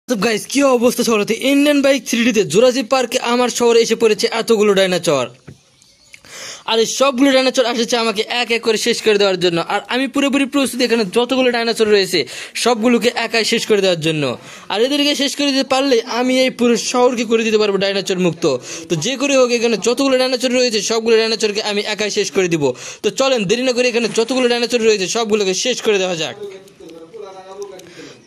তো গাইস কি অবস্থা শহরে ইন্ডিয়ান বাইক 3D তে জুরাসিক পার্কে আমার শহরে এসে পড়েছে এতগুলো ডাইনোসর। আর এই সবগুলো ডাইনোসর আসছে আমাকে এক এক করে শেষ করে দেওয়ার জন্য। আর আমি পুরোপুরি প্রস্তুত এখানে যতগুলো ডাইনোসর রয়েছে সবগুলোকে একাই শেষ করে দেওয়ার জন্য। আর এদেরকে শেষ করে দিতে পারলে আমি এই পুরো শহরকে করে দিতে পারবো ডাইনোসর মুক্ত। তো যে করে হোক এখানে যতগুলো ডাইনোসর রয়েছে সবগুলো ডাইনোসরকে আমি একাই শেষ করে দিব। তো চলেন দেরি না করে এখানে যতগুলো ডাইনোসর রয়েছে সবগুলোকে শেষ করে দেওয়া যাক।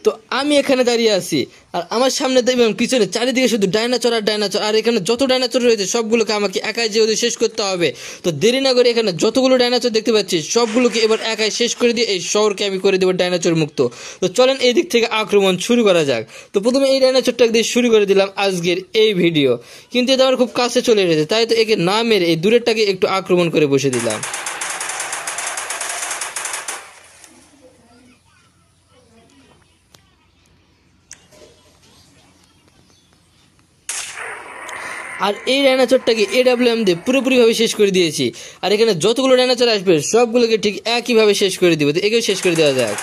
তো আমি এখানে দাঁড়িয়ে আছি আর আমার সামনে দেখবেন পিছনে চারিদিকে শুধু ডাইনোসর আর ডাইনোসর। আর এখানে যত ডাইনোসর রয়েছে সবগুলোকে আমাকে একাই যেহেতু শেষ করতে হবে, তো দেরি না করে এখানে যতগুলো ডাইনোসর দেখতে পাচ্ছি সবগুলোকে এবার একাই শেষ করে দিয়ে এই শহরকে আমি করে দেবো ডাইনোসর মুক্ত। তো চলেন এই দিক থেকে আক্রমণ শুরু করা যাক। তো প্রথমে এই ডাইনোসরটা দিয়ে শুরু করে দিলাম আজকের এই ভিডিও, কিন্তু এটা আমার খুব কাছে চলে এসেছে, তাই তো একে না মেরে এই দূরেরটাকে একটু আক্রমণ করে বসে দিলাম। আর এই ডাইনোসরটাকে AWM দিয়ে পুরোপুরিভাবে শেষ করে দিয়েছি। আর এখানে যতগুলো ডাইনোসর আসবে সবগুলোকে ঠিক একইভাবে শেষ করে দিব। তো একেও শেষ করে দেওয়া যাক।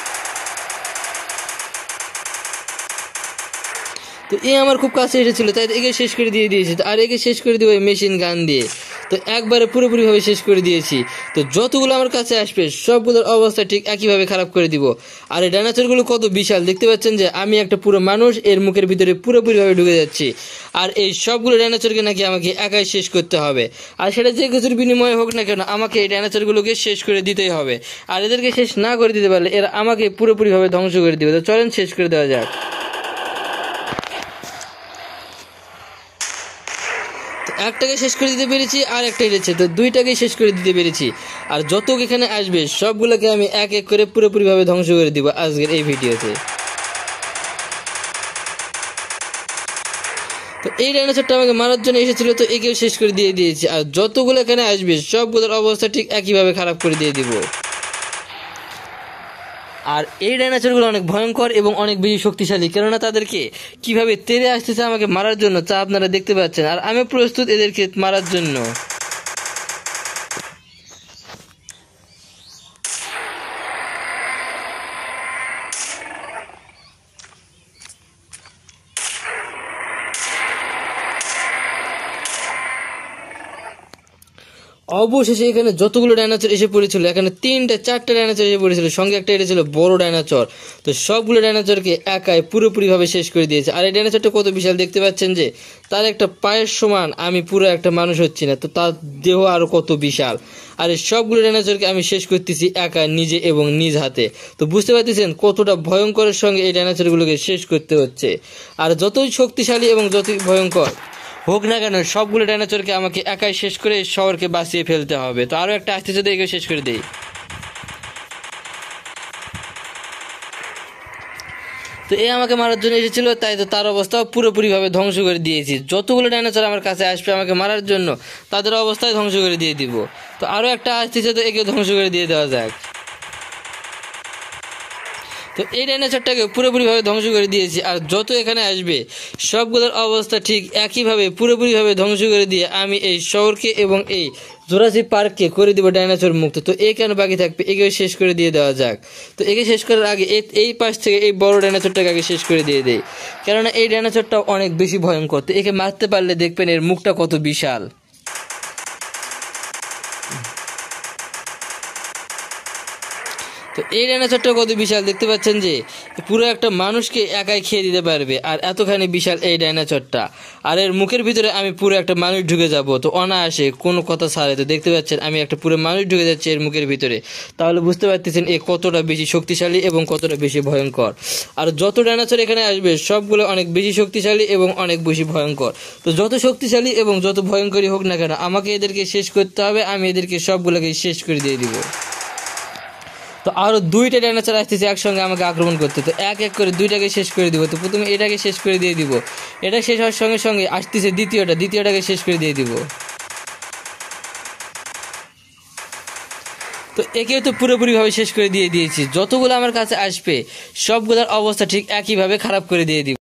তো আমার খুব কাছে এসেছিল, তাই একে শেষ করে দিয়েছি। আর একে শেষ করে দিব মেশিন গান দিয়ে। তো একবারে পুরোপুরিভাবে শেষ করে দিয়েছি। তো যতগুলো আমার কাছে আসবে সবগুলোর অবস্থা ঠিক একইভাবে খারাপ করে দিব। আর এই ডাইনোসরগুলো কত বিশাল দেখতে পাচ্ছেন যে আমি একটা পুরো মানুষ এর মুখের ভিতরে পুরোপুরিভাবে ঢুকে যাচ্ছি। আর এই সবগুলো ডাইনোসরকে নাকি আমাকে একাই শেষ করতে হবে। আর সেটা যে কিছুর বিনিময়ে হোক না কেন আমাকে এই ডাইনোসরগুলোকে শেষ করে দিতেই হবে। আর এদেরকে শেষ না করে দিতে পারলে এরা আমাকে পুরোপুরিভাবে ধ্বংস করে দিবে। তো চলেন শেষ করে দেওয়া যাক। একটাকে শেষ করে দিতে পেরেছি আর একটা এসেছে, তো দুইটাকে শেষ করে দিতে পেরেছি। আর যত এখানে আসবে সবগুলোকে আমি এক এক করে পুরোপুরিভাবে ধ্বংস করে দিব আজকের এই ভিডিওতে। তো এই ডাইনোসরটা আমাকে মারার জন্য এসেছিল, তো একেও শেষ করে দিয়েছি। আর যতগুলো এখানে আসবে সবগুলোর অবস্থা ঠিক একইভাবে খারাপ করে দিয়ে দিব। আর এই ডাইনোসরগুলো অনেক ভয়ঙ্কর এবং অনেক বেশি শক্তিশালী, কেননা তাদেরকে কিভাবে তেড়ে আসতেছে আমাকে মারার জন্য তা আপনারা দেখতে পাচ্ছেন। আর আমি প্রস্তুত এদেরকে মারার জন্য। অবশেষে এখানে যতগুলো ডাইনোসর এসে পড়েছিল, এখানে 3-4টা ডাইনোসর এসে পড়েছিল, সঙ্গে একটা এসেছিল বড় ডাইনোসর। তো সবগুলো ডাইনোসরকে একাই পুরোপুরিভাবে শেষ করে দিয়েছে। আর এই ডাইনোসরটা কত বিশাল দেখতে পাচ্ছেন যে তার একটা পায়ের সমান আমি পুরো একটা মানুষ হচ্ছি না, তো তার দেহ আরো কত বিশাল। আর এই সবগুলো ডাইনোসরকে আমি শেষ করতেছি একা নিজে এবং নিজ হাতে। তো বুঝতে পারতেছেন কতটা ভয়ঙ্করের সঙ্গে এই ডাইনোসরগুলোকে শেষ করতে হচ্ছে। আর যতই শক্তিশালী এবং যতই ভয়ঙ্কর হোক না কেন সবগুলো ডাইনোসরকে আমাকে একাই শেষ করে শহরকে বাঁচিয়ে ফেলতে হবে। তো আরো একটা আসতে যদি একে শেষ করে দেই। তো আমাকে মারার জন্য এসেছিল, তাই তো তার অবস্থা পুরোপুরিভাবে ধ্বংস করে দিয়েছি। যতগুলো ডাইনোসর আমার কাছে আসবে আমাকে মারার জন্য তাদের অবস্থায় ধ্বংস করে দিয়ে দিব। তো আরো একটা আসতেছে, তো একে ধ্বংস করে দিয়ে দেওয়া যাক। তো এই ডাইনোসরটাকে পুরোপুরিভাবে ধ্বংস করে দিয়েছি। আর যত এখানে আসবে সবগুলোর অবস্থা ঠিক একইভাবে পুরোপুরিভাবে ধ্বংস করে দিয়ে আমি এই শহরকে এবং এই জুরাসিক পার্ককে করে দিব ডাইনোসর মুক্ত। তো কেন বাকি থাকবে, একে শেষ করে দিয়ে দেওয়া যাক। তো একে শেষ করার আগে এই পাশ থেকে এই বড় ডাইনোসরটাকে আগে শেষ করে দিয়ে দেই, কেননা এই ডাইনোসরটা অনেক বেশি ভয়ঙ্কর। তো একে মারতে পারলে দেখবেন এর মুখটা কত বিশাল। তো এই ডাইনোসরটা কত বিশাল দেখতে পাচ্ছেন যে পুরো একটা মানুষকে একাই খেয়ে দিতে পারবে। আর এতখানি বিশাল এই ডাইনোসরটা, আর এর মুখের ভিতরে আমি পুরো একটা মানুষ ঢুকে যাব। তো অনায়াসে কোনো কথা ছাড়ে। তো দেখতে পাচ্ছেন আমি একটা পুরো মানুষ ঢুকে যাচ্ছি এর মুখের ভিতরে। তাহলে বুঝতে পারতেছেন এ কতটা বেশি শক্তিশালী এবং কতটা বেশি ভয়ঙ্কর। আর যত ডাইনোসর এখানে আসবে সবগুলো অনেক বেশি শক্তিশালী এবং অনেক বেশি ভয়ঙ্কর। তো যত শক্তিশালী এবং যত ভয়ঙ্করই হোক না কেন আমাকে এদেরকে শেষ করতে হবে। আমি এদেরকে সবগুলোকে শেষ করে দিয়ে দিব। তো আরো 2টা ডাইনোসর আসতেছে একসঙ্গে আমাকে আক্রমণ করতে। তো এক এক করে 2টাকে শেষ করে দিব। তো প্রথমে এটাকে শেষ করে দিয়ে দিব। এটা শেষ হওয়ার সঙ্গে সঙ্গে আসতেছে দ্বিতীয়টাকে শেষ করে দিয়ে দিব। তো একেও তো পুরোপুরিভাবে শেষ করে দিয়েছি। যতগুলো আমার কাছে আসবে সবগুলোর অবস্থা ঠিক একইভাবে খারাপ করে দিয়ে দিব।